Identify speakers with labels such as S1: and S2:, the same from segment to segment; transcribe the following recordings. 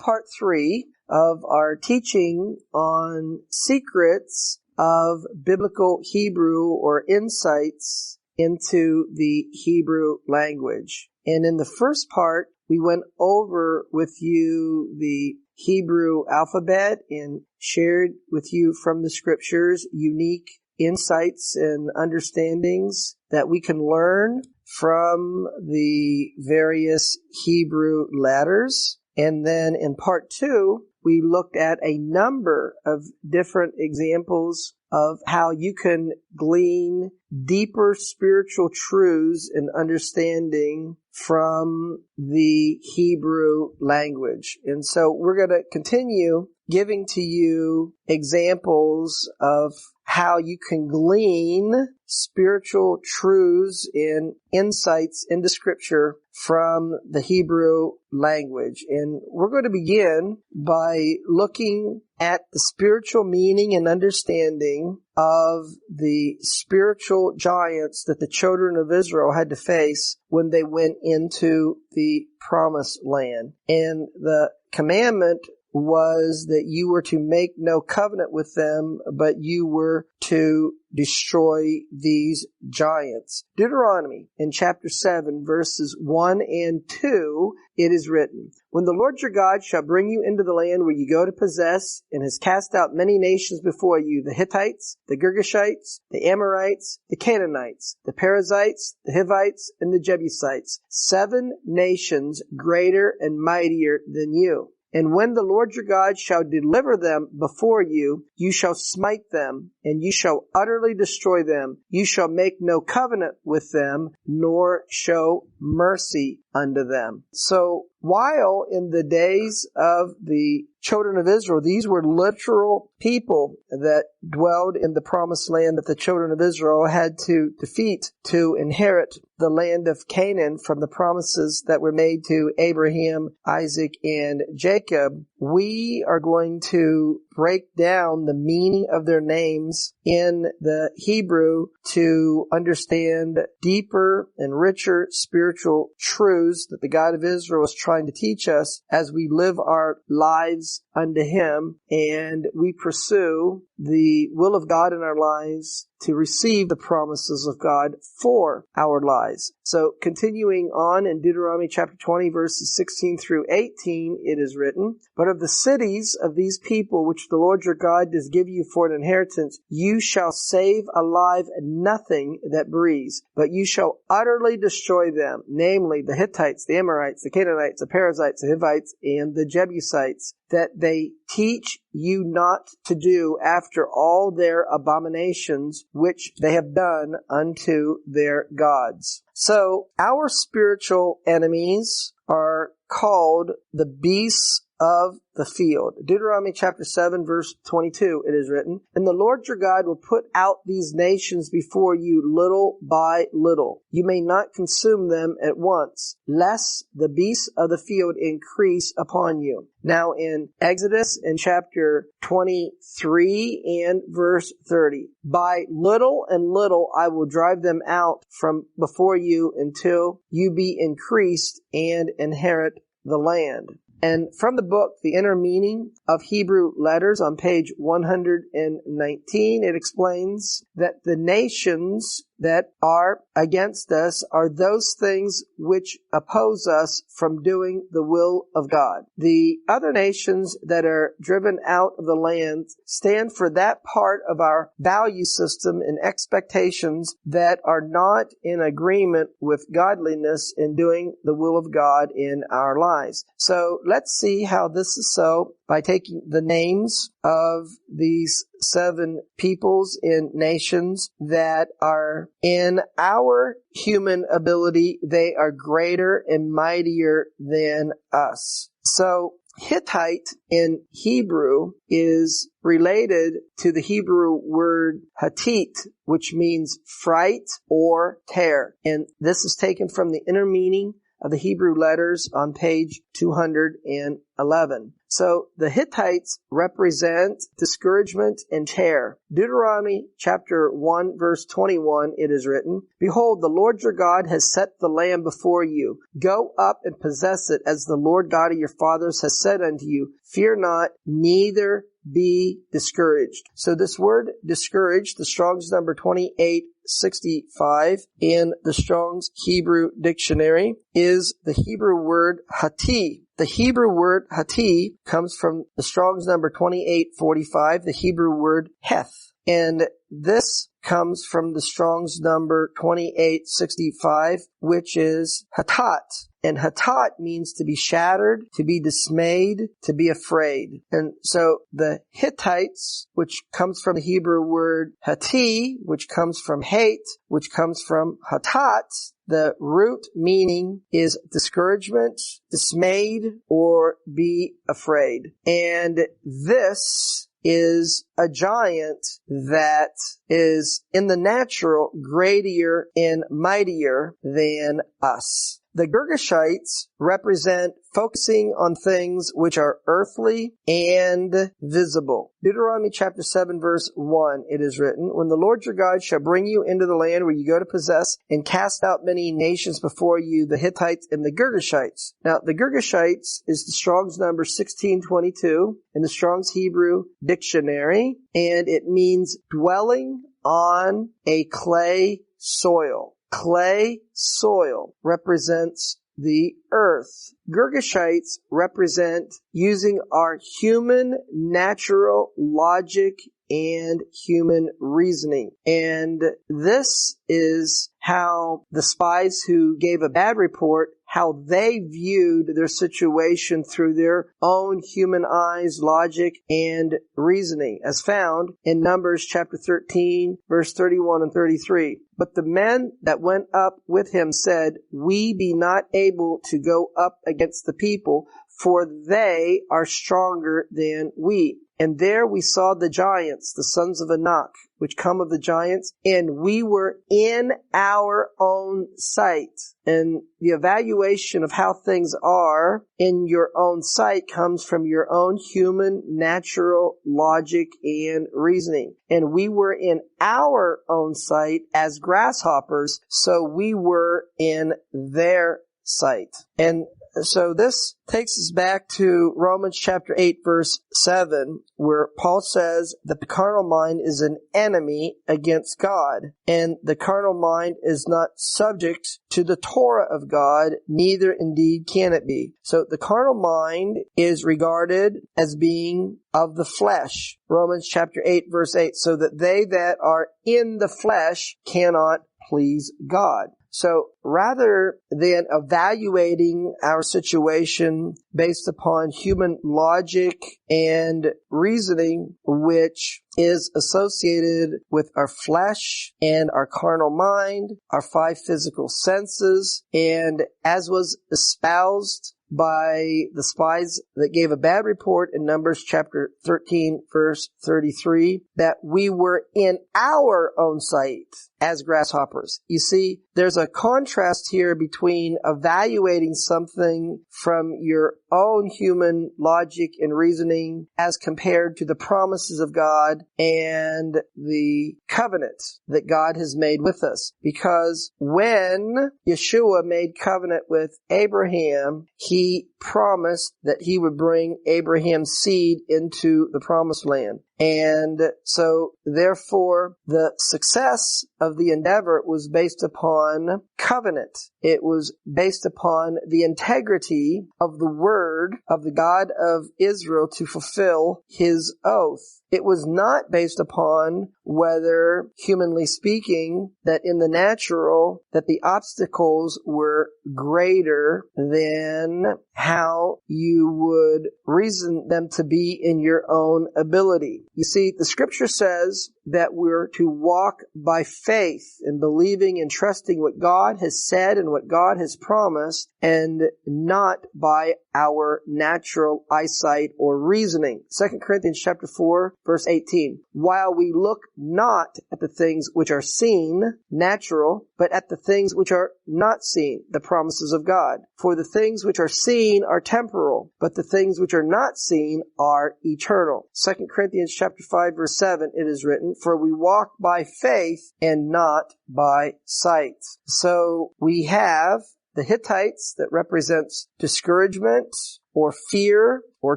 S1: part 3 of our teaching on secrets of biblical Hebrew or insights into the Hebrew language. And in the first part, we went over with you the Hebrew alphabet and shared with you from the scriptures unique insights and understandings that we can learn from the various Hebrew letters. And then in part 2, we looked at a number of different examples of how you can glean deeper spiritual truths and understanding from the Hebrew language. And so we're going to continue giving to you examples of how you can glean spiritual truths and insights into Scripture from the Hebrew language. And we're going to begin by looking at the spiritual meaning and understanding of the spiritual giants that the children of Israel had to face when they went into the promised land. And the commandment was that you were to make no covenant with them, but you were to destroy these giants. Deuteronomy in chapter 7 verses 1 and 2, it is written, "When the Lord your God shall bring you into the land where you go to possess, and has cast out many nations before you, the Hittites, the Girgashites, the Amorites, the Canaanites, the Perizzites, the Hivites, and the Jebusites, 7 nations greater and mightier than you. And when the Lord your God shall deliver them before you, you shall smite them, and you shall utterly destroy them. You shall make no covenant with them, nor show mercy unto them." So while in the days of the children of Israel, these were literal people that dwelled in the promised land that the children of Israel had to defeat to inherit the land of Canaan from the promises that were made to Abraham, Isaac, and Jacob, we are going to break down the meaning of their names in the Hebrew to understand deeper and richer spiritual truths that the God of Israel is trying to teach us as we live our lives unto Him and we pursue the will of God in our lives to receive the promises of God for our lives. So continuing on in Deuteronomy chapter 20 verses 16 through 18, it is written, "But of the cities of these people which the Lord your God does give you for an inheritance, you shall save alive nothing that breathes, but you shall utterly destroy them, namely the Hittites, the Amorites, the Canaanites, the Perizzites, the Hivites, and the Jebusites, that they teach you not to do after all their abominations which they have done unto their gods." So our spiritual enemies are called the beasts of the field. Deuteronomy chapter 7 verse 22, it is written, "And the Lord your God will put out these nations before you little by little. You may not consume them at once, lest the beasts of the field increase upon you." Now in Exodus in chapter 23 and verse 30, "By little and little I will drive them out from before you until you be increased and inherit the land." And from the book, The Inner Meaning of Hebrew Letters on page 119, it explains that the nations that are against us are those things which oppose us from doing the will of God. The other nations that are driven out of the land stand for that part of our value system and expectations that are not in agreement with godliness in doing the will of God in our lives. So let's see how this is so by taking the names of these 7 peoples and nations that are in our human ability. They are greater and mightier than us. So Hittite in Hebrew is related to the Hebrew word hatit, which means fright or terror. And this is taken from the Inner Meaning of the Hebrew Letters on page 211. So the Hittites represent discouragement and terror. Deuteronomy chapter 1 verse 21, it is written, "Behold, the Lord your God has set the land before you. Go up and possess it, as the Lord God of your fathers has said unto you. Fear not, neither be discouraged." So this word discouraged, the Strong's number 2865 in the Strong's Hebrew Dictionary, is the Hebrew word hati. The Hebrew word hati comes from the Strong's number 2845, the Hebrew word heth. And this comes from the Strong's number 2865, which is hatat. And hatat means to be shattered, to be dismayed, to be afraid. And so the Hittites, which comes from the Hebrew word hati, which comes from hate, which comes from hatat, the root meaning is discouragement, dismayed, or be afraid. And this is a giant that is in the natural greater and mightier than us. The Girgashites represent focusing on things which are earthly and visible. Deuteronomy chapter 7 verse 1, it is written, "When the Lord your God shall bring you into the land where you go to possess and cast out many nations before you, the Hittites and the Girgashites." Now, the Girgashites is the Strong's number 1622 in the Strong's Hebrew Dictionary, and it means dwelling on a clay soil. Clay soil represents the earth. Girgashites represent using our human natural logic and human reasoning. And this is how the spies who gave a bad report, how they viewed their situation through their own human eyes, logic, and reasoning, as found in Numbers chapter 13, verse 31 and 33. "But the men that went up with him said, We be not able to go up against the people, for they are stronger than we. And there we saw the giants, the sons of Anak, which come of the giants, and we were in our own sight." And the evaluation of how things are in your own sight comes from your own human, natural logic and reasoning. "And we were in our own sight as grasshoppers, so we were in their sight." And so this takes us back to Romans chapter 8 verse 7, where Paul says that the carnal mind is an enemy against God, and the carnal mind is not subject to the Torah of God, neither indeed can it be. So the carnal mind is regarded as being of the flesh. Romans chapter 8 verse 8, "So that they that are in the flesh cannot please God." So rather than evaluating our situation based upon human logic and reasoning, which is associated with our flesh and our carnal mind, our five physical senses, and as was espoused by the spies that gave a bad report in Numbers chapter 13 verse 33, that we were in our own sight as grasshoppers. You see, there's a contrast here between evaluating something from your own human logic and reasoning as compared to the promises of God and the covenant that God has made with us. Because when Yeshua made covenant with Abraham, he promised that he would bring Abraham's seed into the promised land. And so, therefore, the success of the endeavor was based upon covenant. It was based upon the integrity of the word of the God of Israel to fulfill his oath. It was not based upon whether, humanly speaking, that in the natural, that the obstacles were greater than how you would reason them to be in your own ability. You see, the scripture says that we're to walk by faith in believing and trusting what God has said and what God has promised, and not by our natural eyesight or reasoning. 2 Corinthians chapter 4, verse 18. While we look not at the things which are seen, natural, but at the things which are not seen, the promises of God. For the things which are seen are temporal, but the things which are not seen are eternal. 2 Corinthians chapter 5, verse 7, it is written, for we walk by faith and not by sight. So we have the Hittites that represents discouragement or fear or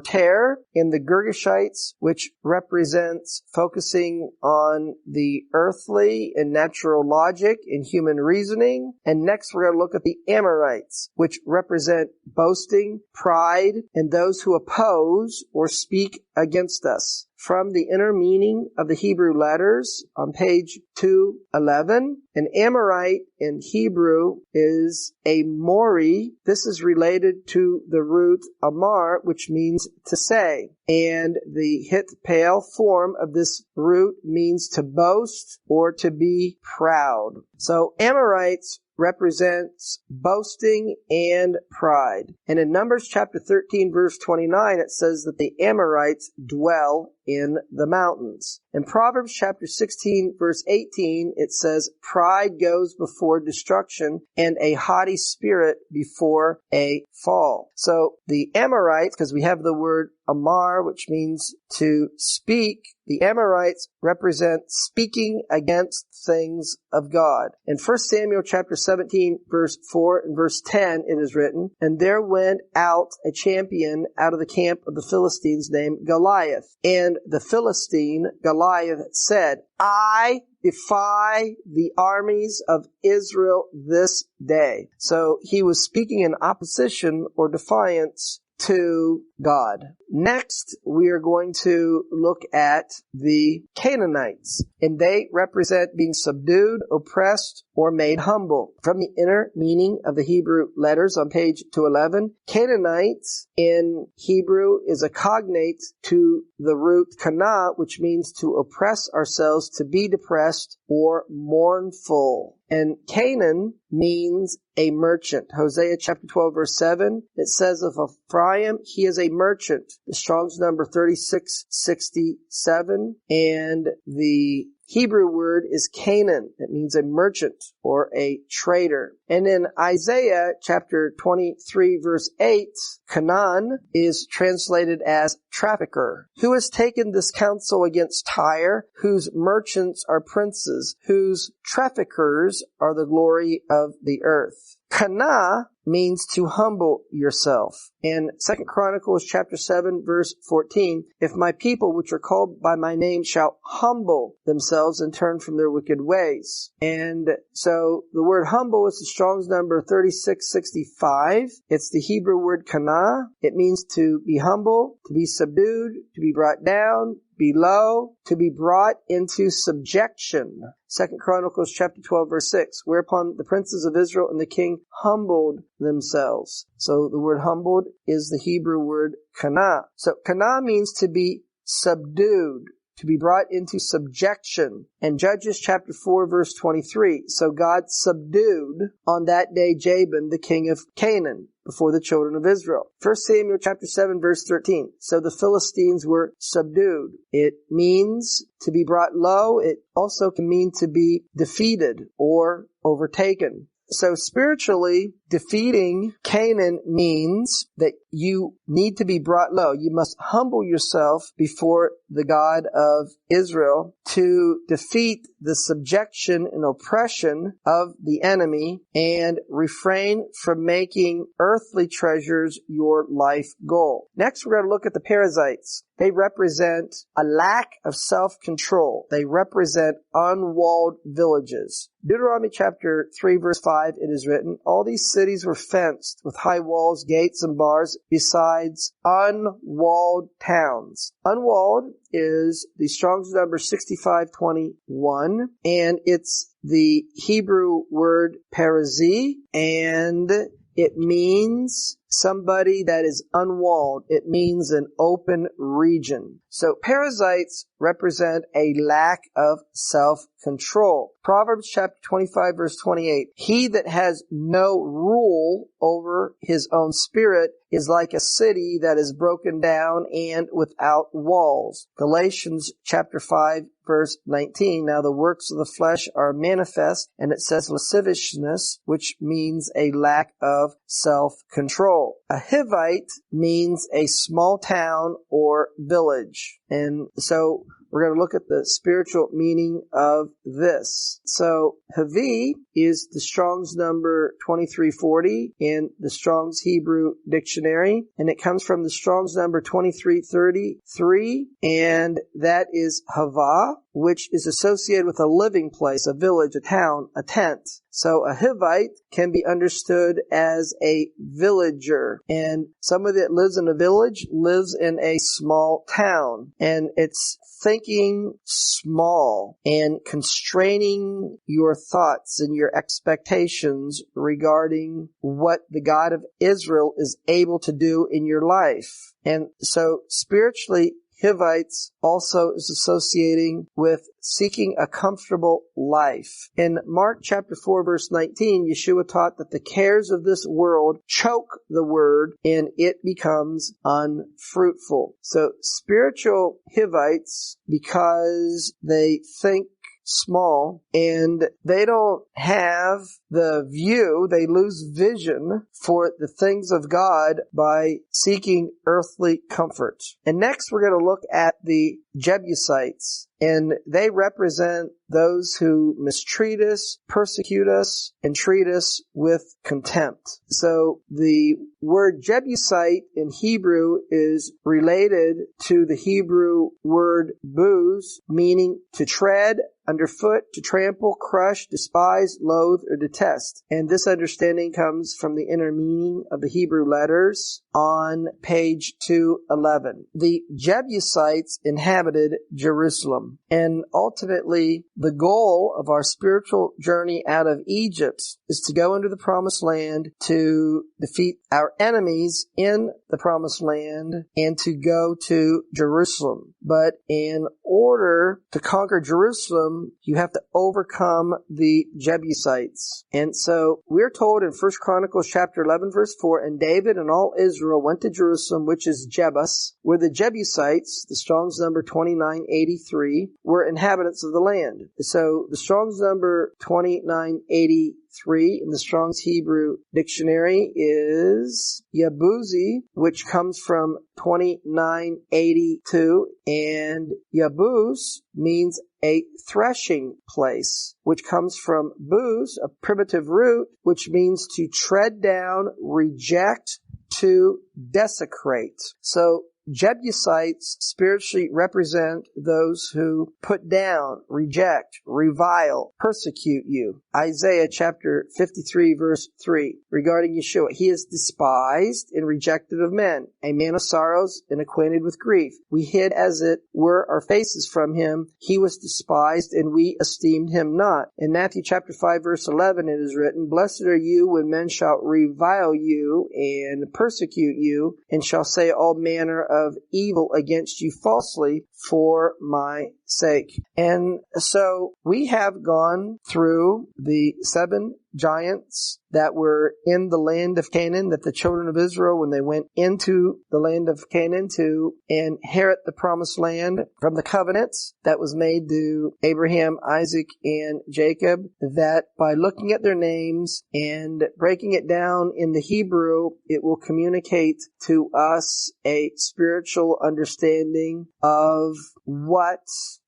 S1: terror, and the Girgashites, which represents focusing on the earthly and natural logic and human reasoning. And next we're going to look at the Amorites, which represent boasting, pride, and those who oppose or speak against us. From the inner meaning of the Hebrew letters on page 211, an Amorite in Hebrew is a Mori. This is related to the root Amar, which means to say. And the Hittite form of this root means to boast or to be proud. So Amorites represents boasting and pride. And in Numbers chapter 13, verse 29, it says that the Amorites dwell in the mountains. In Proverbs chapter 16, verse 18, it says, pride goes before destruction and a haughty spirit before a fall. So the Amorites, because we have the word Amar, which means to speak, the Amorites represent speaking against things of God. In 1 Samuel chapter 17, verse 4 and verse 10, it is written, and there went out a champion out of the camp of the Philistines named Goliath. And the Philistine, Goliath, said, I defy the armies of Israel this day. So he was speaking in opposition or defiance to God. Next, we are going to look at the Canaanites, and they represent being subdued, oppressed, or made humble. From the inner meaning of the Hebrew letters on page 211, Canaanites in Hebrew is a cognate to the root kana, which means to oppress ourselves, to be depressed, or mournful. And Canaan means a merchant. Hosea chapter 12, verse 7, it says of Ephraim, he is a merchant. The Strong's number 3667. And the Hebrew word is Canaan. It means a merchant or a trader. And in Isaiah chapter 23 verse 8, Canaan is translated as trafficker. Who has taken this counsel against Tyre, whose merchants are princes, whose traffickers are the glory of the earth. Kana means to humble yourself. In 2 Chronicles chapter 7 verse 14, if my people which are called by my name shall humble themselves and turn from their wicked ways. And so the word humble is the Strong's number 3665. It's the Hebrew word kana. It means to be humble, to be subdued, to be brought down, below, to be brought into subjection. 2 Chronicles chapter 12 verse 6, whereupon the princes of Israel and the king humbled themselves. So the word humbled is the Hebrew word kana. So kana means to be subdued, to be brought into subjection. And Judges chapter 4 verse 23, so God subdued on that day Jabin, the king of Canaan, before the children of Israel. 1 Samuel chapter 7 verse 13. So the Philistines were subdued. It means to be brought low. It also can mean to be defeated or overtaken. So spiritually, defeating Canaan means that you need to be brought low. You must humble yourself before the God of Israel to defeat the subjection and oppression of the enemy and refrain from making earthly treasures your life goal. Next, we're going to look at the PERIZZITES. They represent a lack of self-control. They represent unwalled villages. Deuteronomy chapter 3 verse 5, it is written, all these cities were fenced with high walls, gates, and bars, besides unwalled towns. Unwalled is the Strong's number 6521, and it's the Hebrew word perizzite, and it means somebody that is unwalled. It means an open region. So Perizzites represent a lack of self-control. Proverbs chapter 25 verse 28. He that has no rule over his own spirit is like a city that is broken down and without walls. Galatians chapter 5 verse 19. Now the works of the flesh are manifest, and it says lasciviousness, which means a lack of self-control. A Hivite means a small town or village. And so we're going to look at the spiritual meaning of this. So, Havi is the Strong's number 2340 in the Strong's Hebrew Dictionary, and it comes from the Strong's number 2333, and that is Hava, which is associated with a living place, a village, a town, a tent. So a Hivite can be understood as a villager, and somebody that lives in a village lives in a small town, and it's thinking small and constraining your thoughts and your expectations regarding what the God of Israel is able to do in your life. And so spiritually, Hivites also is associating with seeking a comfortable life. In Mark chapter 4 verse 19, Yeshua taught that the cares of this world choke the word and it becomes unfruitful. So spiritual Hivites, because they think small and they don't have the view, they lose vision for the things of God by seeking earthly comfort. And next we're going to look at the Jebusites, and they represent those who mistreat us, persecute us, and treat us with contempt. So the word Jebusite in Hebrew is related to the Hebrew word booze, meaning to tread underfoot, to trample, crush, despise, loathe, or detest. And this understanding comes from the inner meaning of the Hebrew letters on page 211. The Jebusites inhabited Jerusalem, and ultimately the goal of our spiritual journey out of Egypt is to go into the promised land, to defeat our enemies in the promised land, and to go to Jerusalem. But in order to conquer Jerusalem, you have to overcome the Jebusites. And so we're told in 1 Chronicles chapter 11 verse 4, and David and all Israel went to Jerusalem, which is Jebus, where the Jebusites, the Strong's number 2983, were inhabitants of the land. So the Strong's number 2983 in the Strong's Hebrew Dictionary is Yebusi, which comes from 2982, and Yebus means a threshing place, which comes from booze, a primitive root, which means to tread down, reject, to desecrate. So Jebusites spiritually represent those who put down, reject, revile, persecute you. Isaiah chapter 53 verse 3 regarding Yeshua. He is despised and rejected of men, a man of sorrows and acquainted with grief. We hid as it were our faces from him. He was despised and we esteemed him not. In Matthew chapter 5 verse 11 it is written, Blessed are you when men shall revile you and persecute you, and shall say all manner of evil against you falsely for my sake. And so we have gone through the 7 giants that were in the land of Canaan, that the children of Israel, when they went into the land of Canaan to inherit the promised land from the covenants that was made to Abraham, Isaac, and Jacob, that by looking at their names and breaking it down in the Hebrew, it will communicate to us a spiritual understanding of what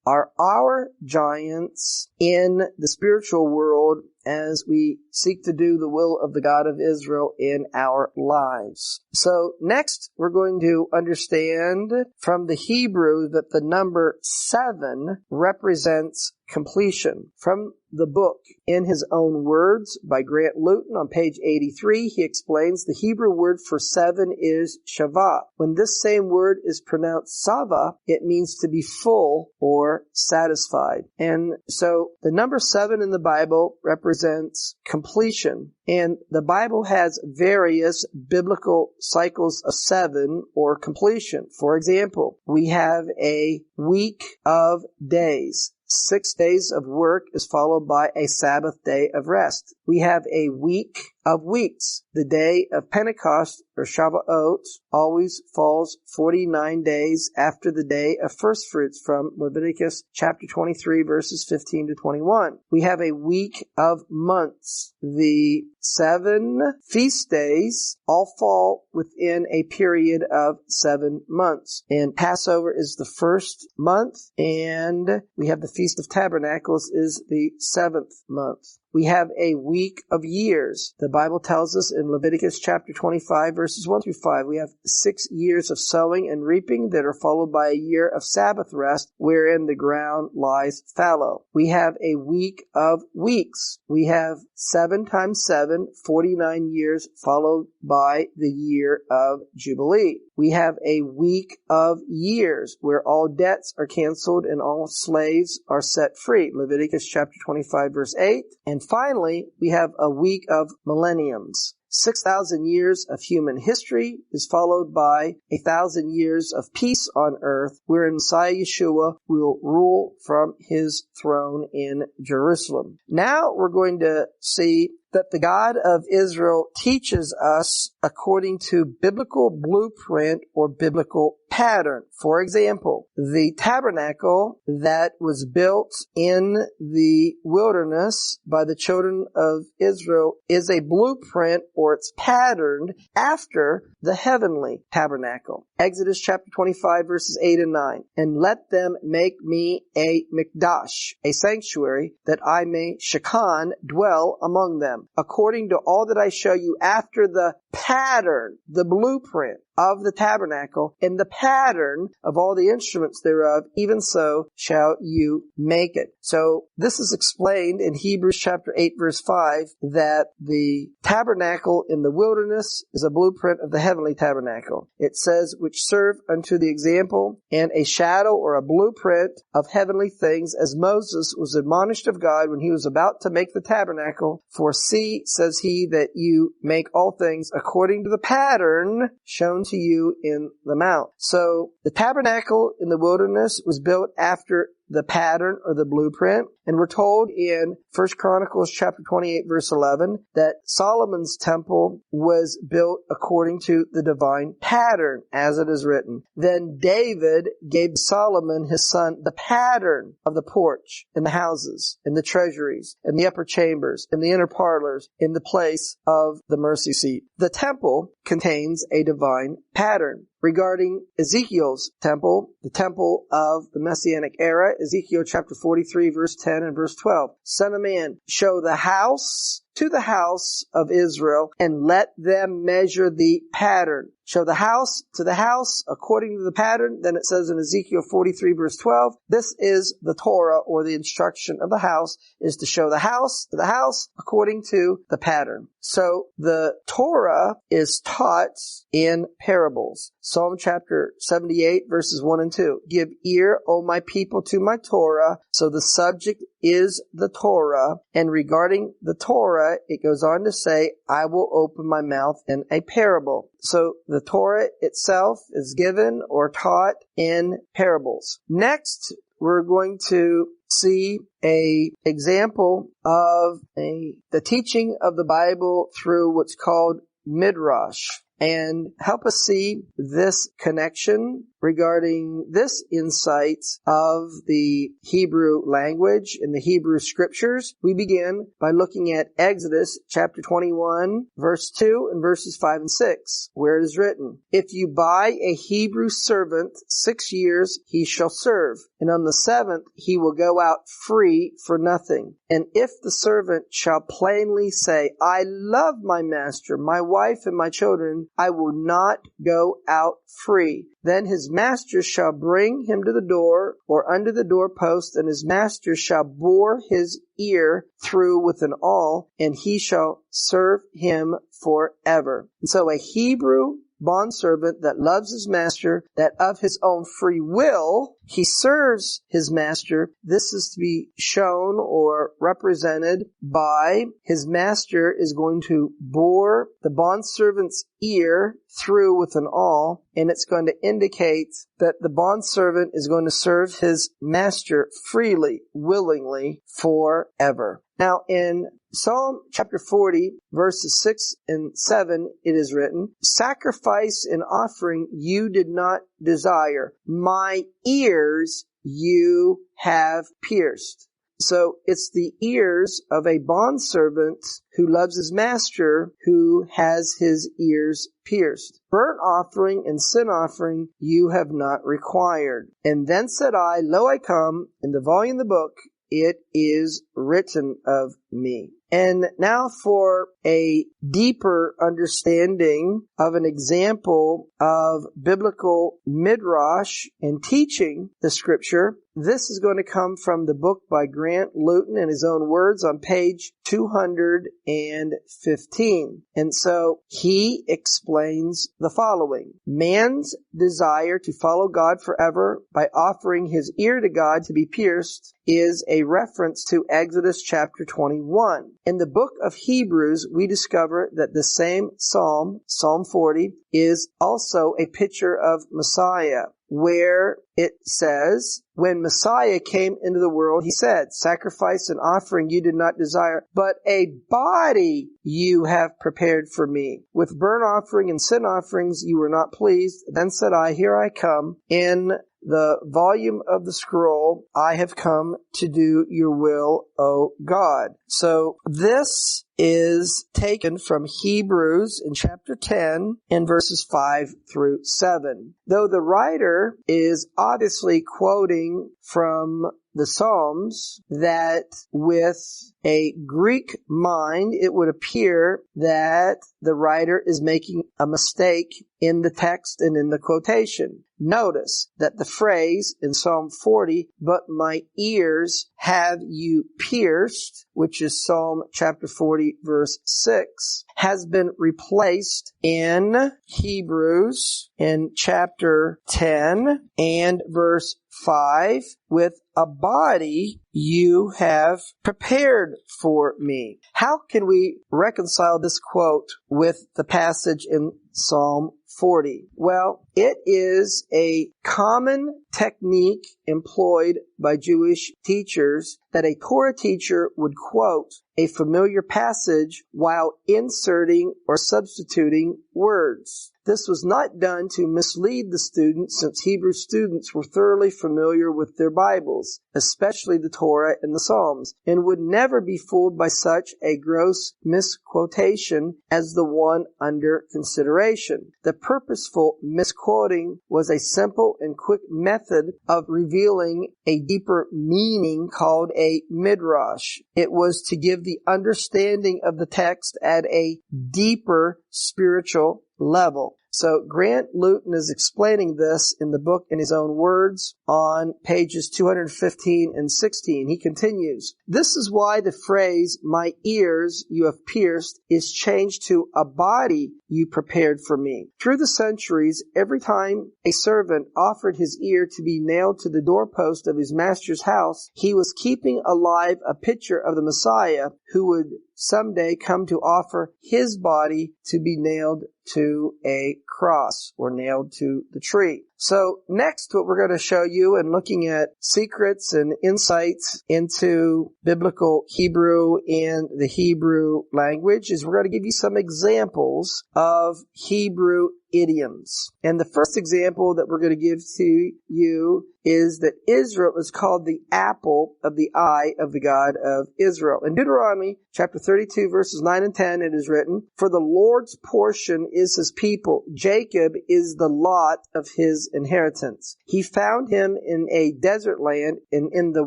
S1: are our giants in the spiritual world as we seek to do the will of the God of Israel in our lives. So next, we're going to understand from the Hebrew that the number 7 represents completion. From the book, In His Own Words, by Grant Luton on page 83, he explains the Hebrew word for 7 is shavah. When this same word is pronounced sava, it means to be full or satisfied. And so the number 7 in the Bible represents represents completion. And the Bible has various biblical cycles of 7 or completion. For example, we have a week of days. 6 days of work is followed by a Sabbath day of rest. We have a week of weeks. The day of Pentecost, or Shavuot, always falls 49 days after the day of first fruits from Leviticus chapter 23, verses 15 to 21. We have a week of months. The 7 feast days all fall within a period of 7 months. And Passover is the first month, and we have the Feast of Tabernacles is the 7th month. We have a week of years. The Bible tells us in Leviticus chapter 25, verses 1 through 5, we have 6 years of sowing and reaping that are followed by a year of Sabbath rest, wherein the ground lies fallow. We have a week of weeks. We have 7 times 7, 49 years, followed by the year of Jubilee. We have a week of years where all debts are canceled and all slaves are set free. Leviticus chapter 25, verse 8. And finally, we have a week of millenniums. 6,000 years of human history is followed by 1,000 years of peace on earth, wherein Messiah Yeshua will rule from his throne in Jerusalem. Now we're going to see that the God of Israel teaches us according to biblical blueprint or biblical pattern. For example, the tabernacle that was built in the wilderness by the children of Israel is a blueprint, or it's patterned after the heavenly tabernacle. Exodus chapter 25, verses 8 and 9. And let them make me a mikdash, a sanctuary, that I may Shekan dwell among them, according to all that I show you after the pattern, the blueprint of the tabernacle, and the pattern of all the instruments thereof, even so shall you make it. So this is explained in Hebrews chapter 8, verse 5, that the tabernacle in the wilderness is a blueprint of the heavenly tabernacle. It says, which serve unto the example and a shadow or a blueprint of heavenly things, as Moses was admonished of God when he was about to make the tabernacle. For see, says he, that you make all things according to the pattern shown to you in the mount. So the tabernacle in the wilderness was built after the pattern or the blueprint. And we're told in 1 Chronicles chapter 28, verse 11, that Solomon's temple was built according to the divine pattern, as it is written. Then David gave Solomon his son the pattern of the porch and the houses and the treasuries and the upper chambers and the inner parlors in the place of the mercy seat. The temple contains a divine pattern. Regarding Ezekiel's temple, the temple of the Messianic era, Ezekiel chapter 43, verse 10 and verse 12. Son of man, show the house to the house of Israel, and let them measure the pattern. Show the house to the house according to the pattern. Then it says in Ezekiel 43, verse 12, this is the Torah, or the instruction of the house, is to show the house to the house according to the pattern. So the Torah is taught in parables. Psalm chapter 78, verses 1 and 2. Give ear, O my people, to my Torah. So the subject is the Torah. And regarding the Torah, it goes on to say, I will open my mouth in a parable. So the Torah itself is given or taught in parables. Next, we're going to see a example of the teaching of the Bible through what's called MIDRASH, and help us see this connection regarding this insight of the Hebrew language and the Hebrew scriptures. We begin by looking at Exodus chapter 21, verse 2 and verses 5 and 6, where it is written, if you buy a Hebrew servant 6 years, he shall serve, and on the 7th he will go out free for nothing. And if the servant shall plainly say, I love my master, my wife, and my children, I will not go out free. Then his master shall bring him to the door or under the doorpost, and his master shall bore his ear through with an awl, and he shall serve him forever. And so a Hebrew bondservant that loves his master, that of his own free will he serves his master. This is to be shown or represented by his master is going to bore the bondservant's ear through with an awl, and it's going to indicate that the bondservant is going to serve his master freely, willingly, forever. Now, in Psalm chapter 40, verses 6 and 7, it is written, "Sacrifice and offering you did not desire. My ears you have pierced." So it's the ears of a bondservant who loves his master who has his ears pierced. "Burnt offering and sin offering you have not required. And then said I, Lo, I come, in the volume of the book it is written of me." And now for a deeper understanding of an example of biblical midrash and teaching the scripture. This is going to come from the book by Grant Luton in his own words on page 215. And so he explains the following. Man's desire to follow God forever by offering his ear to God to be pierced is a reference to Exodus chapter 21. In the book of Hebrews, we discover that the same psalm, Psalm 40, is also a picture of Messiah, where it says, when Messiah came into the world, he said, "Sacrifice and offering you did not desire, but a body you have prepared for me. With burnt offering and sin offerings you were not pleased. Then said I, Here I come. In the volume of the scroll, I have come to do your will, O God." So this is taken from Hebrews in chapter 10 in verses 5 through 7. Though the writer is obviously quoting from the Psalms, that with a Greek mind, it would appear that the writer is making a mistake in the text and in the quotation. Notice that the phrase in Psalm 40, "But my ears have you pierced," which is Psalm chapter 40, verse 6, has been replaced in Hebrews in chapter 10 and verse 5 with "a body you have prepared for me." How can we reconcile this quote with the passage in Psalm 40? Well, it is a common technique employed by Jewish teachers that a Torah teacher would quote a familiar passage while inserting or substituting words. This was not done to mislead the students, since Hebrew students were thoroughly familiar with their Bibles, especially the Torah and the Psalms, and would never be fooled by such a gross misquotation as the one under consideration. The purposeful misquoting was a simple and quick method of revealing a deeper meaning called a midrash. It was to give the understanding of the text at a deeper spiritual level. So Grant Luton is explaining this in the book in his own words on pages 215 and 16. He continues, "This is why the phrase, 'my ears you have pierced,' is changed to 'a body you prepared for me.' Through the centuries, every time a servant offered his ear to be nailed to the doorpost of his master's house, he was keeping alive a picture of the Messiah who would someday come to offer his body to be nailed to a cross or nailed to the tree." So next, what we're going to show you in looking at secrets and insights into biblical Hebrew and the Hebrew language is we're going to give you some examples of Hebrew idioms. And the first example that we're going to give to you is that Israel is called the apple of the eye of the God of Israel. In Deuteronomy chapter 32 verses 9 and 10 it is written, "For the Lord's portion is his people. Jacob is the lot of his inheritance. He found him in a desert land and in the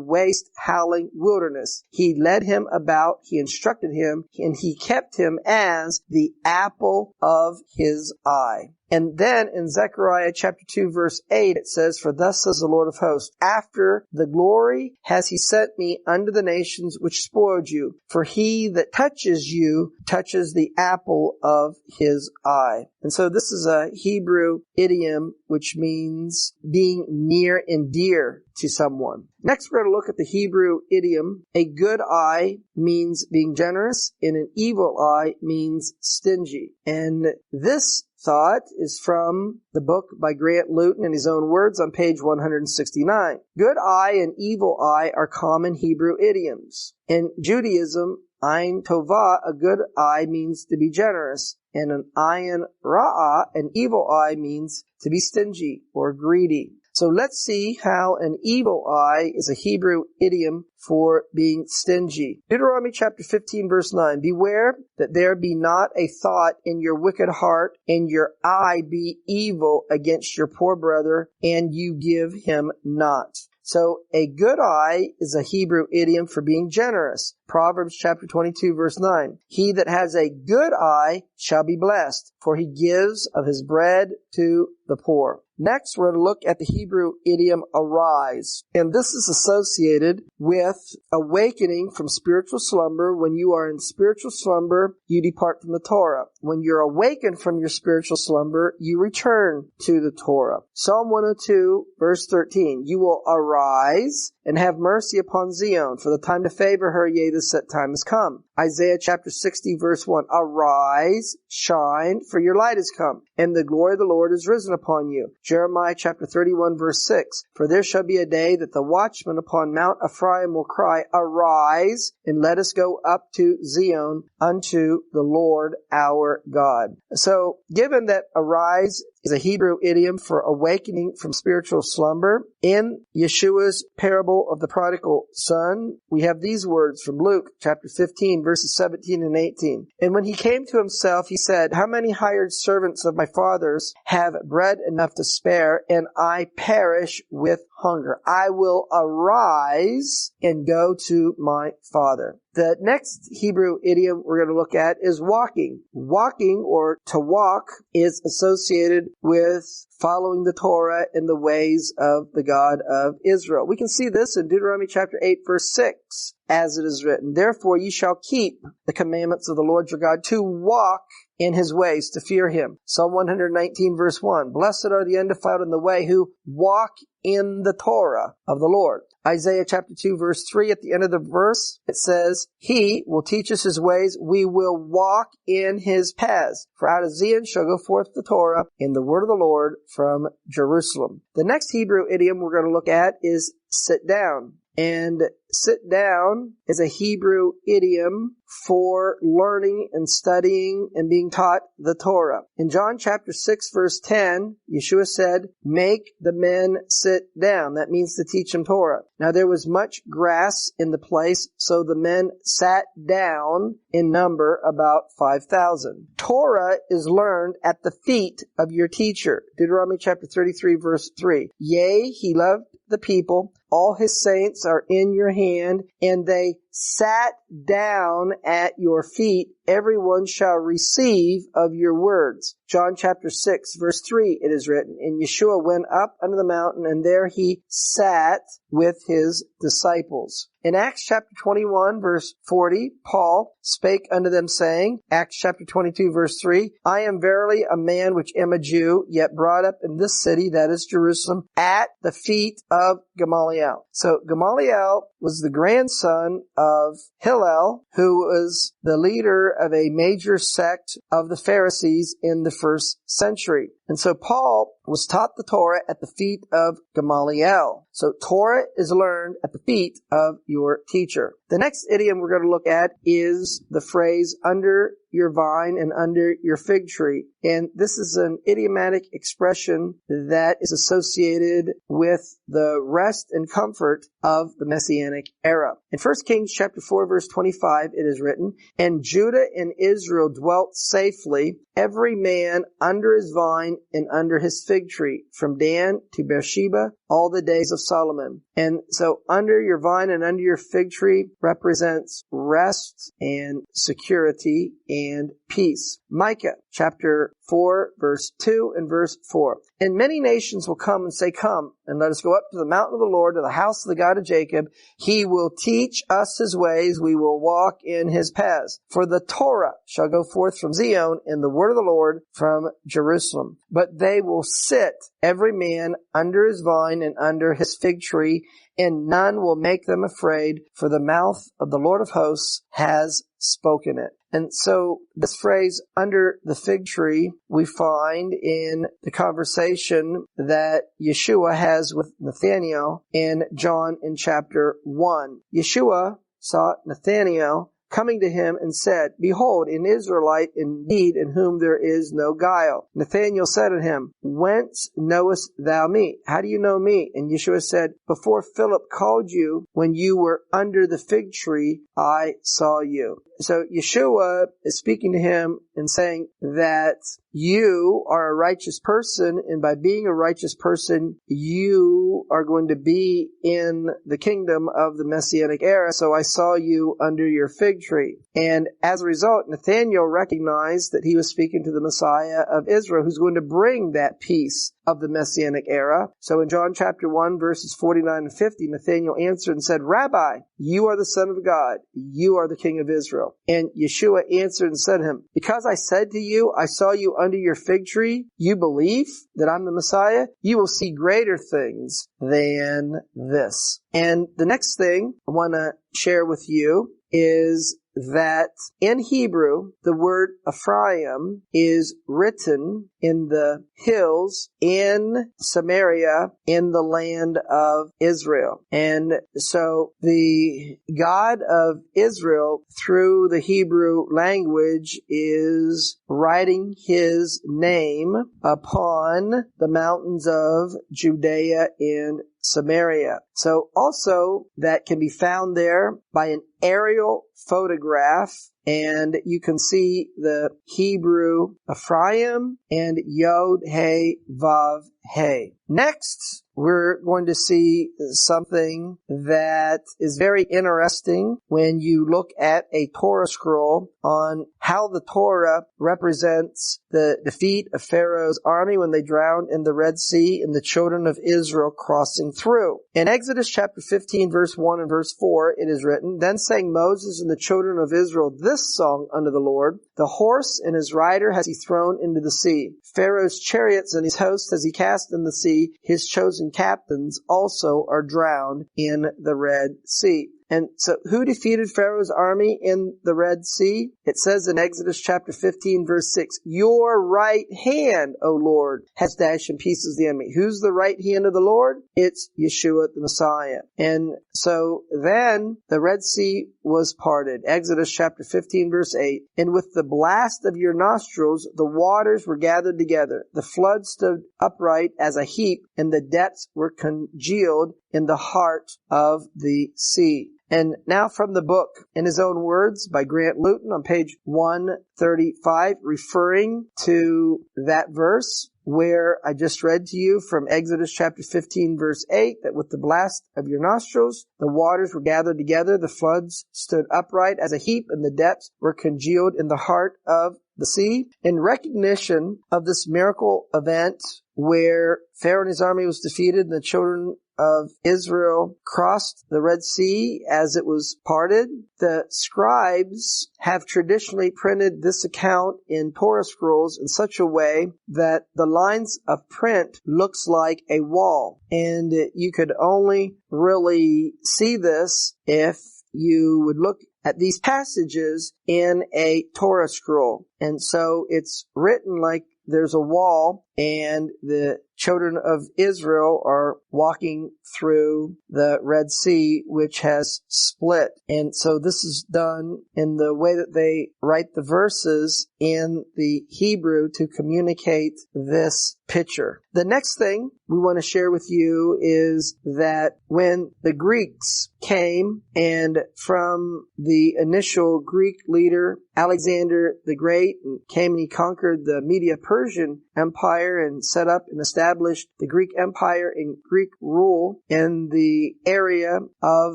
S1: waste howling wilderness. He led him about, he instructed him, and he kept him as the apple of his eye." And then in Zechariah chapter 2 verse 8 it says, "For thus says the Lord of hosts, after the glory has he sent me unto the nations which spoiled you. For he that touches you touches the apple of his eye." And so this is a Hebrew idiom which means being near and dear to someone. Next, we're going to look at the Hebrew idiom. A good eye means being generous, and an evil eye means stingy. And this thought is from the book by Grant Luton in his own words on page 169. Good eye and evil eye are common Hebrew idioms. In Judaism, Ein Tovah, a good eye, means to be generous, and an Ayin Ra'ah, an evil eye, means to be stingy or greedy. So let's see how an evil eye is a Hebrew idiom for being stingy. Deuteronomy chapter 15 verse 9, "Beware that there be not a thought in your wicked heart, and your eye be evil against your poor brother, and you give him not." So a good eye is a Hebrew idiom for being generous. Proverbs chapter 22 verse 9, "He that has a good eye shall be blessed, for he gives of his bread to the poor." Next, we're going to look at the Hebrew idiom arise. And this is associated with awakening from spiritual slumber. When you are in spiritual slumber, you depart from the Torah. When you're awakened from your spiritual slumber, you return to the Torah. Psalm 102 verse 13, "You will arise and have mercy upon Zion, for the time to favor her, yea, the set time has come." Isaiah chapter 60 verse 1, "Arise, shine, for your light is come, and the glory of the Lord is risen upon you." Jeremiah chapter 31 verse 6, "For there shall be a day that the watchman upon Mount Ephraim will cry, Arise, and let us go up to Zion unto the Lord our God." So, given that arise is a Hebrew idiom for awakening from spiritual slumber, in Yeshua's parable of the prodigal son, we have these words from Luke chapter 15 verses 17 and 18. "And when he came to himself, he said, How many hired servants of my father's have bread enough to spare, and I perish with hunger? I will arise and go to my father." The next Hebrew idiom we're going to look at is walking. Walking, or to walk, is associated with following the Torah in the ways of the God of Israel. We can see this in Deuteronomy chapter 8 verse 6, as it is written, "Therefore ye shall keep the commandments of the Lord your God, to walk in his ways, to fear him." Psalm 119 verse 1, "Blessed are the undefiled in the way, who walk in the Torah of the Lord." Isaiah chapter 2 verse 3, at the end of the verse, it says, "He will teach us his ways, we will walk in his paths. For out of Zion shall go forth the Torah, and the word of the Lord from Jerusalem." The next Hebrew idiom we're going to look at is sit down. And sit down is a Hebrew idiom for learning and studying and being taught the Torah. In John chapter 6 verse 10, Yeshua said, "Make the men sit down." That means to teach them Torah. Now there was much grass in the place, so the men sat down, in number about 5,000. Torah is learned at the feet of your teacher. Deuteronomy chapter 33 verse 3, "Yea, he loved the people. All his saints are in your hand, and they sat down at your feet. Everyone shall receive of your words." John chapter 6 verse 3, it is written, "And Yeshua went up unto the mountain, and there he sat with his disciples." In Acts chapter 21 verse 40, Paul spake unto them, saying, Acts chapter 22 verse 3, "I am verily a man which am a Jew, yet brought up in this city, that is Jerusalem, at the feet of Gamaliel." So Gamaliel was the grandson of Hillel, who was the leader of a major sect of the Pharisees in the first century. And so Paul was taught the Torah at the feet of Gamaliel. So Torah is learned at the feet of your teacher. The next idiom we're going to look at is the phrase "under your vine and under your fig tree." And this is an idiomatic expression that is associated with the rest and comfort of the Messianic era. In 1 Kings chapter 4 verse 25, it is written, "And Judah and Israel dwelt safely, every man under his vine and under his fig tree, from Dan to Beersheba, all the days of Solomon. And so under your vine and under your fig tree represents rest and security and peace. Micah chapter 4, verse 2 and verse 4. And many nations will come and say, come, and let us go up to the mountain of the Lord, to the house of the God of Jacob. He will teach us his ways. We will walk in his paths. For the Torah shall go forth from Zion, and the word of the Lord from Jerusalem. But they will sit, every man under his vine and under his fig tree, and none will make them afraid, for the mouth of the Lord of hosts has spoken it. And so this phrase, under the fig tree, we find in the conversation that Yeshua has with Nathanael in John in chapter 1. Yeshua saw Nathanael coming to him and said, behold, an Israelite indeed, in whom there is no guile. Nathanael said to him, whence knowest thou me? How do you know me? And Yeshua said, before Philip called you, when you were under the fig tree, I saw you. So Yeshua is speaking to him and saying that you are a righteous person, and by being a righteous person, you are going to be in the kingdom of the Messianic era. So I saw you under your fig tree. And as a result, Nathanael recognized that he was speaking to the Messiah of Israel, who's going to bring that peace of the Messianic era. So in John chapter 1, verses 49 and 50, Nathanael answered and said, Rabbi, you are the Son of God. You are the King of Israel. And Yeshua answered and said to him, because I said to you, I saw you under your fig tree, you believe that I'm the Messiah? You will see greater things than this. And the next thing I want to share with you is that in Hebrew, the word Ephraim is written in the hills in Samaria in the land of Israel. And so the God of Israel, through the Hebrew language, is writing his name upon the mountains of Judea and Samaria. So also that can be found there by an aerial photograph, and you can see the Hebrew Ephraim and Yod He Vav He. Next, we're going to see something that is very interesting when you look at a Torah scroll on how the Torah represents the defeat of Pharaoh's army when they drowned in the Red Sea and the children of Israel crossing through. In Exodus chapter 15, verse 1 and verse 4, it is written, Then sang Moses and the children of Israel this song unto the Lord, The horse and his rider has he thrown into the sea. Pharaoh's chariots and his host has he cast in the sea. His chosen captains also are drowned in the Red Sea. And so who defeated Pharaoh's army in the Red Sea? It says in Exodus chapter 15, verse 6, Your right hand, O Lord, has dashed in pieces the enemy. Who's the right hand of the Lord? It's Yeshua the Messiah. And so then the Red Sea was parted. Exodus chapter 15, verse 8, And with the blast of your nostrils, the waters were gathered together. The flood stood upright as a heap, and the depths were congealed in the heart of the sea. And now from the book, In His Own Words, by Grant Luton on page 135, referring to that verse where I just read to you from Exodus chapter 15, verse 8, that with the blast of your nostrils, the waters were gathered together, the floods stood upright as a heap, and the depths were congealed in the heart of the sea. In recognition of this miracle event where Pharaoh and his army was defeated and the children of Israel crossed the Red Sea as it was parted, the scribes have traditionally printed this account in Torah scrolls in such a way that the lines of print looks like a wall. And you could only really see this if you would look at these passages in a Torah scroll. And so it's written like there's a wall, and the children of Israel are walking through the Red Sea, which has split. And so this is done in the way that they write the verses in the Hebrew to communicate this picture. The next thing we want to share with you is that when the Greeks came, and from the initial Greek leader Alexander the Great, and came and he conquered the Medo-Persian Empire, Empire and set up and established the Greek Empire and Greek rule in the area of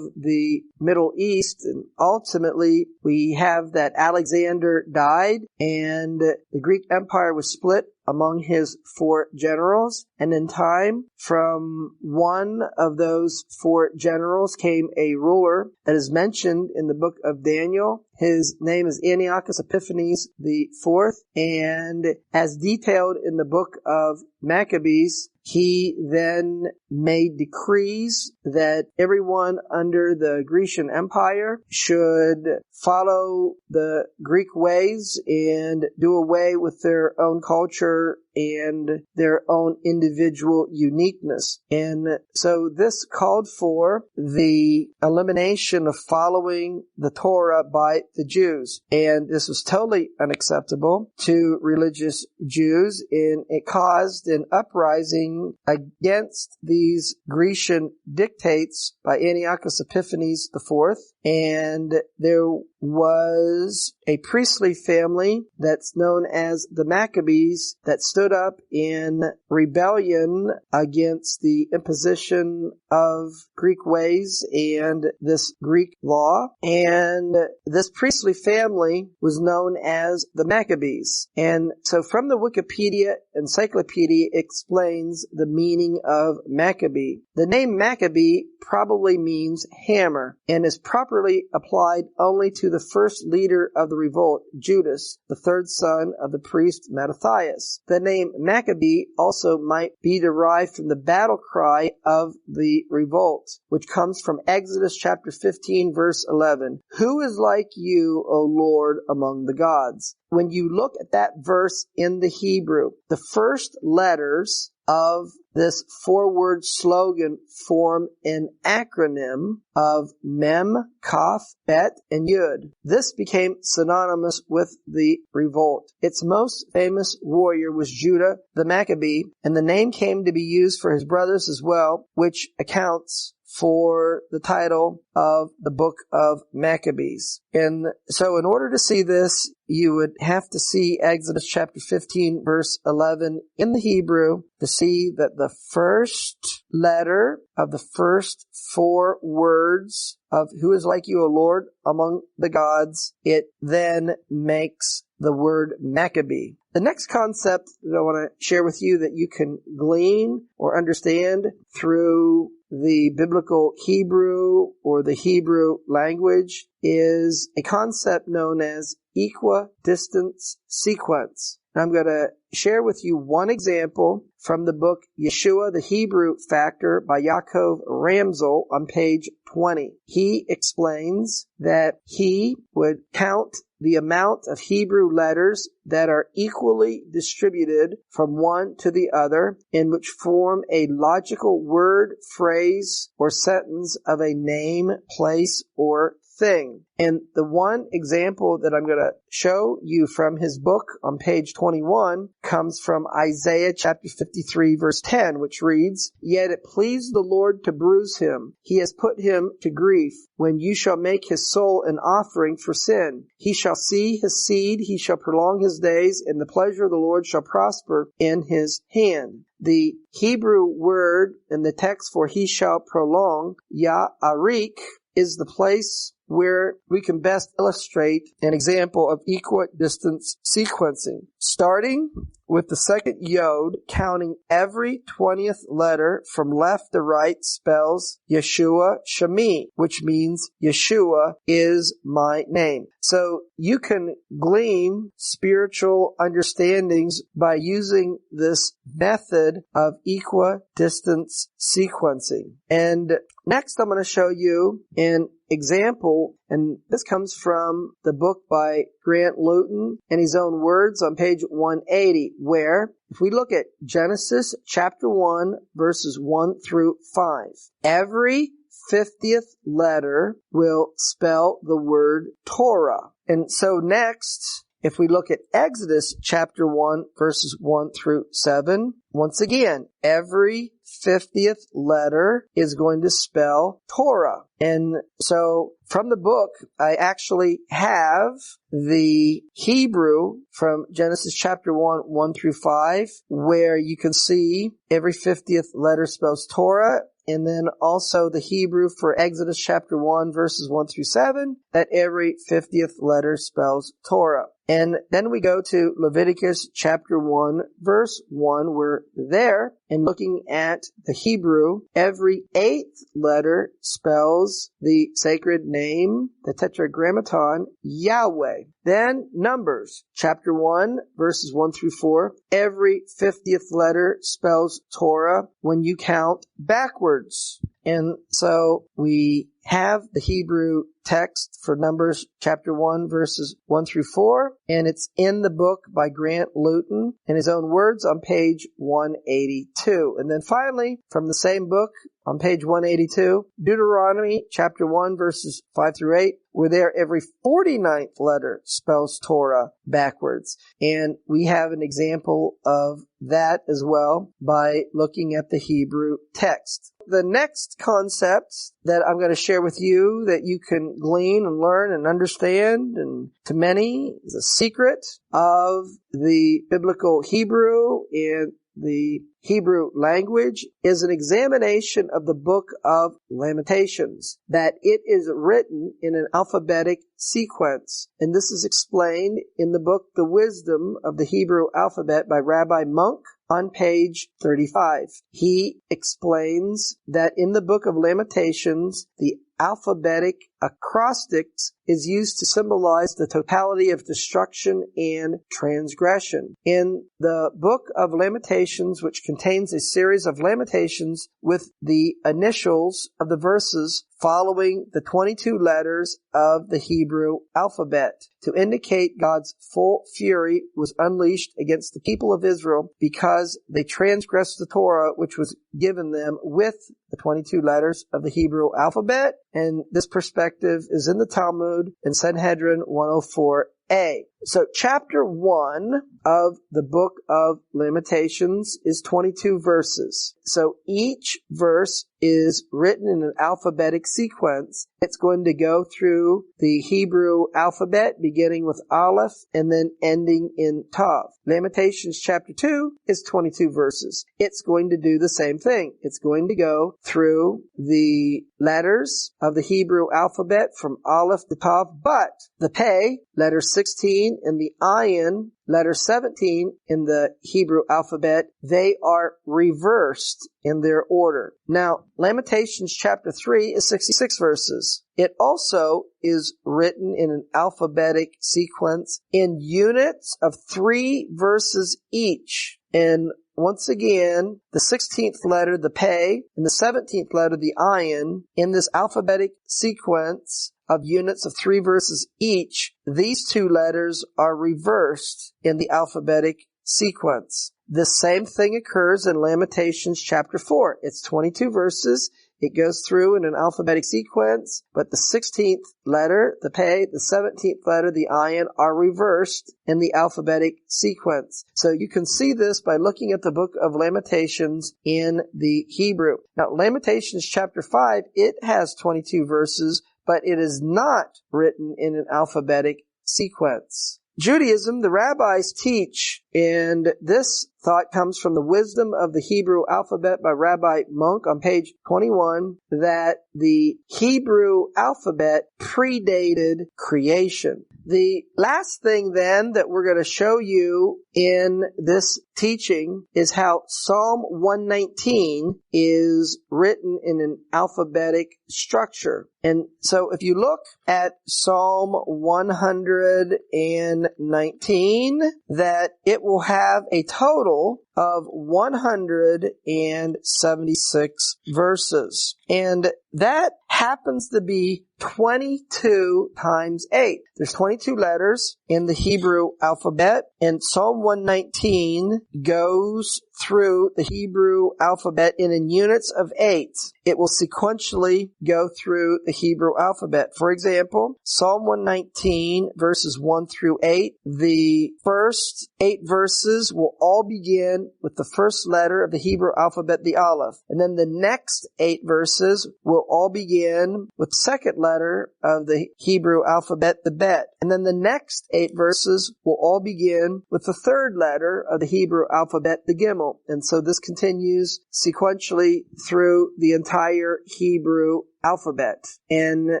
S1: the Middle East. And ultimately, we have that Alexander died and the Greek Empire was split among his 4 generals. And in time, from one of those 4 generals came a ruler that is mentioned in the book of Daniel. His name is Antiochus Epiphanes IV, and as detailed in the book of Maccabees, he then made decrees that everyone under the Grecian Empire should follow the Greek ways and do away with their own culture and their own individual uniqueness. And so this called for the elimination of following the Torah by the Jews. And this was totally unacceptable to religious Jews, and it caused an uprising against these Grecian dictates by Antiochus Epiphanes IV. And there was a priestly family that's known as the Maccabees that stood up in rebellion against the imposition of Greek ways and this Greek law. And this priestly family was known as the Maccabees. And so from the Wikipedia Encyclopedia explains the meaning of Maccabee. The name Maccabee probably means hammer and is properly applied only to the first leader of the revolt, Judas, the 3rd son of the priest Mattathias. The name Maccabee also might be derived from the battle cry of the revolt, which comes from Exodus chapter 15, verse 11. Who is like you, O Lord, among the gods? When you look at that verse in the Hebrew, the first letters of this 4-word slogan form an acronym of Mem, Kaf, Bet, and Yud. This became synonymous with the revolt. Its most famous warrior was Judah the Maccabee, and the name came to be used for his brothers as well, which accounts for the title of the book of Maccabees. And so in order to see this, you would have to see Exodus chapter 15, verse 11 in the Hebrew to see that the first letter of the first 4 words of who is like you, O Lord, among the gods, it then makes the word Maccabee. The next concept that I want to share with you that you can glean or understand through the biblical Hebrew or the Hebrew language is a concept known as equidistance sequence. I'm going to share with you one example from the book Yeshua, the Hebrew Factor by Yaakov Ramsel on page 20. He explains that he would count the amount of Hebrew letters that are equally distributed from one to the other, in which form a logical word, phrase, or sentence of a name, place, or thing. And the one example that I'm going to show you from his book on page 21 comes from Isaiah chapter 53 verse 10, which reads, Yet it pleased the Lord to bruise him. He has put him to grief. When you shall make his soul an offering for sin, he shall see his seed, he shall prolong his days, and the pleasure of the Lord shall prosper in his hand. The Hebrew word in the text for he shall prolong, ya'arik, is the place where we can best illustrate an example of equidistance sequencing. Starting with the second yod, counting every 20th letter from left to right spells Yeshua Shemi, which means Yeshua is my name. So you can glean spiritual understandings by using this method of equidistance sequencing. And next I'm going to show you an example, and this comes from the book by Grant Luton in his own words on page 180, where if we look at Genesis chapter 1 verses 1 through 5, every 50th letter will spell the word Torah. And so next, if we look at Exodus chapter 1 verses 1 through 7, once again, every 50th letter is going to spell Torah. And so from the book, I actually have the Hebrew from Genesis chapter 1 through 5, where you can see every 50th letter spells Torah. And then also the Hebrew for Exodus chapter 1 verses 1 through 7, that every 50th letter spells Torah. And then we go to Leviticus chapter 1 verse 1. We're there and looking at the Hebrew. Every 8th letter spells the sacred name, the Tetragrammaton, Yahweh. Then Numbers chapter 1 verses 1 through 4. Every 50th letter spells Torah when you count backwards. And so we have the Hebrew text for Numbers chapter 1 verses 1 through 4, and it's in the book by Grant Luton in his own words on page 182. And then finally, from the same book on page 182, Deuteronomy chapter 1 verses 5 through 8, where there every 49th letter spells Torah backwards. And we have an example of that as well by looking at the Hebrew text. The next concept that I'm going to share with you that you can glean and learn and understand, and to many is a secret of the biblical Hebrew and the Hebrew language, is an examination of the book of Lamentations, that it is written in an alphabetic sequence. And this is explained in the book The Wisdom of the Hebrew Alphabet by Rabbi Monk on page 35. He explains that in the book of Lamentations, the alphabetic acrostics is used to symbolize the totality of destruction and transgression. In the book of Lamentations, which contains a series of lamentations with the initials of the verses following the 22 letters of the Hebrew alphabet, to indicate God's full fury was unleashed against the people of Israel because they transgressed the Torah which was given them with the 22 letters of the Hebrew alphabet. And this perspective is in the Talmud in Sanhedrin 104a. So chapter 1 of the book of Lamentations is 22 verses. So each verse is written in an alphabetic sequence. It's going to go through the Hebrew alphabet, beginning with Aleph and then ending in Tav. Lamentations chapter 2 is 22 verses. It's going to do the same thing. It's going to go through the letters of the Hebrew alphabet from Aleph to Tav, but the Pei, letter 16, and the Ayin, letter 17 in the Hebrew alphabet, they are reversed in their order. Now, Lamentations chapter 3 is 66 verses. It also is written in an alphabetic sequence in units of 3 verses each. And once again, the 16th letter, the Pei, and the 17th letter, the Ayin, in this alphabetic sequence of units of 3 verses each, these 2 letters are reversed in the alphabetic sequence. The same thing occurs in Lamentations chapter 4. It's 22 verses. It goes through in an alphabetic sequence, but the 16th letter, the Pei, the 17th letter, the Ayin, are reversed in the alphabetic sequence. So you can see this by looking at the book of Lamentations in the Hebrew. Now, Lamentations chapter 5, it has 22 verses, but it is not written in an alphabetic sequence. Judaism, the rabbis teach, and this thought comes from the Wisdom of the Hebrew Alphabet by Rabbi Monk on page 21, that the Hebrew alphabet predated creation. The last thing then that we're going to show you in this teaching is how Psalm 119 is written in an alphabetic structure. And so if you look at Psalm 119, that it will have a total of 176 verses. And that happens to be 22 times 8. There's 22 letters in the Hebrew alphabet, and Psalm 119 goes through the Hebrew alphabet in units of 8. It will sequentially go through the Hebrew alphabet. For example, Psalm 119 verses 1 through 8, the first 8 verses will all begin begin with the first letter of the Hebrew alphabet, the Aleph. And then the next 8 verses will all begin with the second letter of the Hebrew alphabet, the Bet. And then the next 8 verses will all begin with the third letter of the Hebrew alphabet, the Gimel. And so this continues sequentially through the entire Hebrew alphabet. And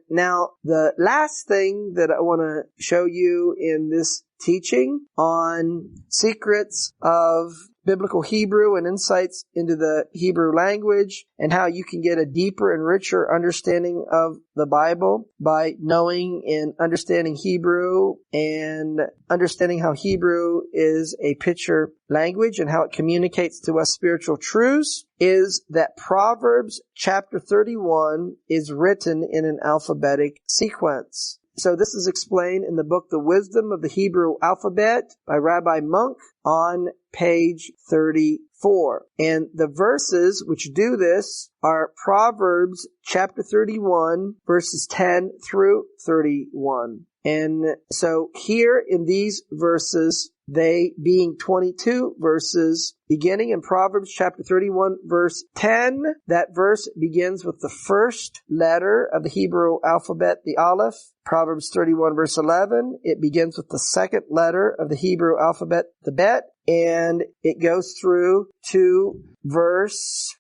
S1: now the last thing that I want to show you in this teaching on secrets of biblical Hebrew and insights into the Hebrew language and how you can get a deeper and richer understanding of the Bible by knowing and understanding Hebrew and understanding how Hebrew is a picture language and how it communicates to us spiritual truths, is that Proverbs chapter 31 is written in an alphabetic sequence. So this is explained in the book The Wisdom of the Hebrew Alphabet by Rabbi Monk on page 34. And the verses which do this are Proverbs chapter 31, verses 10 through 31. And so here in these verses, they being 22 verses, beginning in Proverbs chapter 31, verse 10, that verse begins with the first letter of the Hebrew alphabet, the Aleph. Proverbs 31, verse 11, it begins with the second letter of the Hebrew alphabet, the Bet, and it goes through to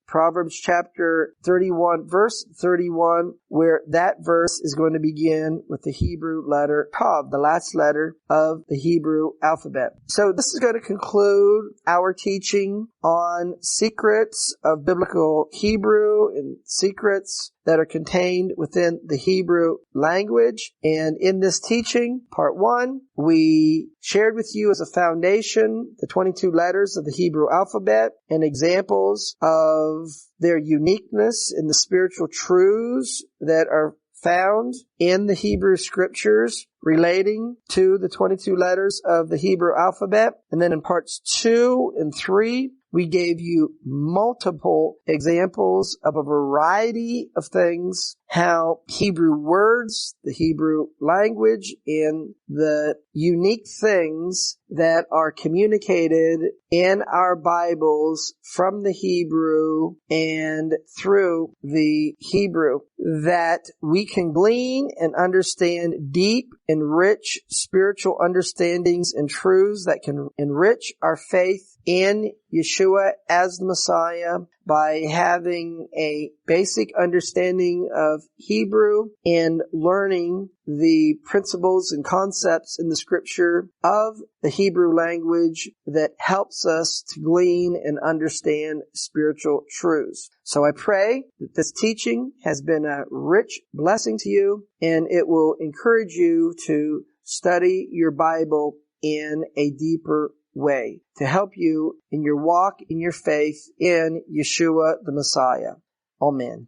S1: Proverbs chapter 31, verse 31, where that verse is going to begin with the Hebrew letter Tav, the last letter of the Hebrew alphabet. So this is going to conclude our teaching on secrets of biblical Hebrew and secrets that are contained within the Hebrew language. And in this teaching, part 1, we shared with you as a foundation the 22 letters of the Hebrew alphabet and examples of their uniqueness in the spiritual truths that are found in the Hebrew scriptures relating to the 22 letters of the Hebrew alphabet. And then in parts 2 and 3, we gave you multiple examples of a variety of things, how Hebrew words, the Hebrew language, and the unique things that are communicated in our Bibles from the Hebrew and through the Hebrew, that we can glean and understand deep and rich spiritual understandings and truths that can enrich our faith in Yeshua as the Messiah by having a basic understanding of Hebrew and learning the principles and concepts in the scripture of the Hebrew language that helps us to glean and understand spiritual truths. So I pray that this teaching has been a rich blessing to you, and it will encourage you to study your Bible in a deeper way to help you in your walk, in your faith in Yeshua the Messiah. Amen.